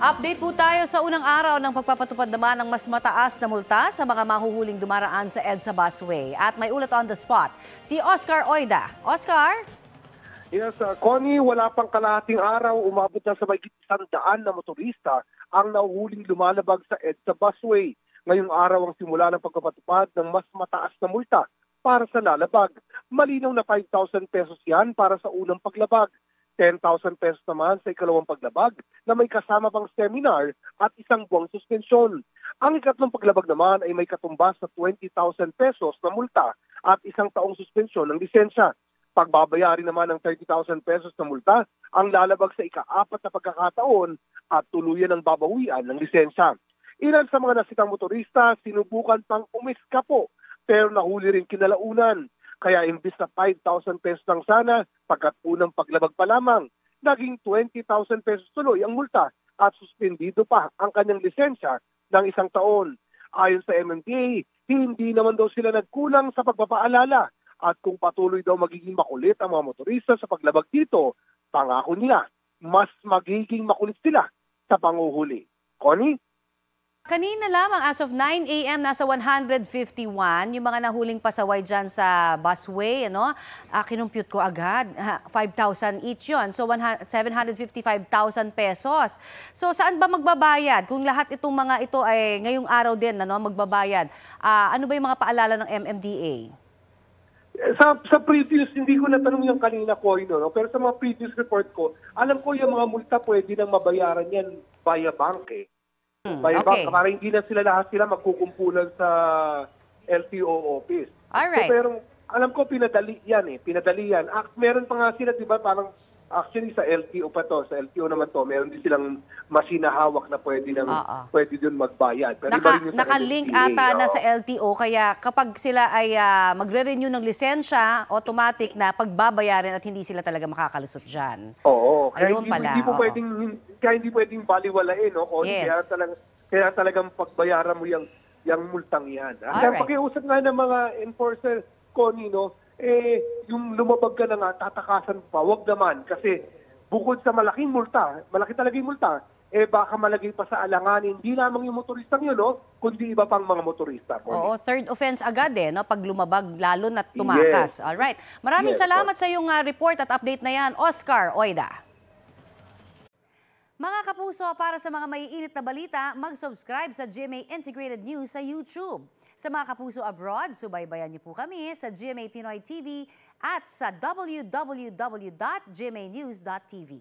Update po tayo sa unang araw ng pagpapatupad naman ng mas mataas na multa sa mga mahuhuling dumaraan sa EDSA busway. At may ulat on the spot, si Oscar Oida. Oscar? Yes, Connie, wala pang kalahating araw, umabot na sa mahigit 100 na motorista ang nahuhuling lumalabag sa EDSA busway. Ngayong araw ang simula ng pagpapatupad ng mas mataas na multa para sa lalabag. Malinaw na 5,000 pesos yan para sa unang paglabag. 10,000 pesos naman sa ikalawang paglabag na may kasama pang seminar at isang buwang suspensyon. Ang ikatlong paglabag naman ay may katumbas sa 20,000 pesos na multa at isang taong suspensyon ng lisensya. Pagbabayarin naman ng 30,000 pesos na multa ang lalabag sa ika-4 na pagkakataon at tuluyan ng babawian ng lisensya. Ilan sa mga nasitang motorista sinubukan pang umiskapo pero nahuli rin kinalaunan. Kaya imbis na 5,000 pesos lang sana, pagkat unang paglabag pa lamang, naging 20,000 pesos tuloy ang multa at suspendido pa ang kanyang lisensya ng isang taon. Ayon sa MMDA, hindi naman daw sila nagkulang sa pagpapaalala at kung patuloy daw magiging makulit ang mga motorista sa paglabag dito, pangako nila, mas magiging makulit sila sa panguhuli. Connie? Kanina lamang as of 9 a.m. nasa 151 yung mga nahuling pasaway dyan sa busway. Ano? Kinumpute ko agad, 5,000 each yun. So 755,000 pesos. So saan ba magbabayad? Kung lahat itong mga ito ay ngayong araw din magbabayad, ano ba yung mga paalala ng MMDA? Sa previous, hindi ko natanong yung kanina ko, pero sa mga previous report ko, alam ko yung mga multa pwede nang mabayaran yan via bank eh. Okay. Para hindi na lahat sila magkukumpulan sa LTO office. Alright. So, pero alam ko pinadali yan. Meron pa nga sila, di ba, parang actually sa LTO pa to, sa LTO naman to, meron din silang masinahawak na pwede dun magbayad. Pero Naka-link ata na sa LTO, kaya kapag sila ay magre-renew ng lisensya, automatic na pagbabayaran at hindi sila talaga makakalusot dyan. Oo. Kaya Ayun pala. Hindi pwedeng baliwalain, no? Yes. Kaya talagang pagbayaran mo yung multang yan. Kaya pakiusap nga ng mga enforcer, Connie, yung lumabag ka na nga, tatakasan pa, wag naman. Kasi bukod sa malaki talaga yung multa, baka malagay pa sa alanganin, hindi lamang yung motoristang yun, kundi iba pang mga motorista. Oo, third offense agad pag lumabag, lalo na tumakas. Yes. Alright. Maraming salamat sa iyong report at update na yan, Oscar Oida. Mga kapuso, para sa mga maiinit na balita, mag-subscribe sa GMA Integrated News sa YouTube. Sa mga kapuso abroad, subaybayan niyo po kami sa GMA Pinoy TV at sa www.gmanews.tv.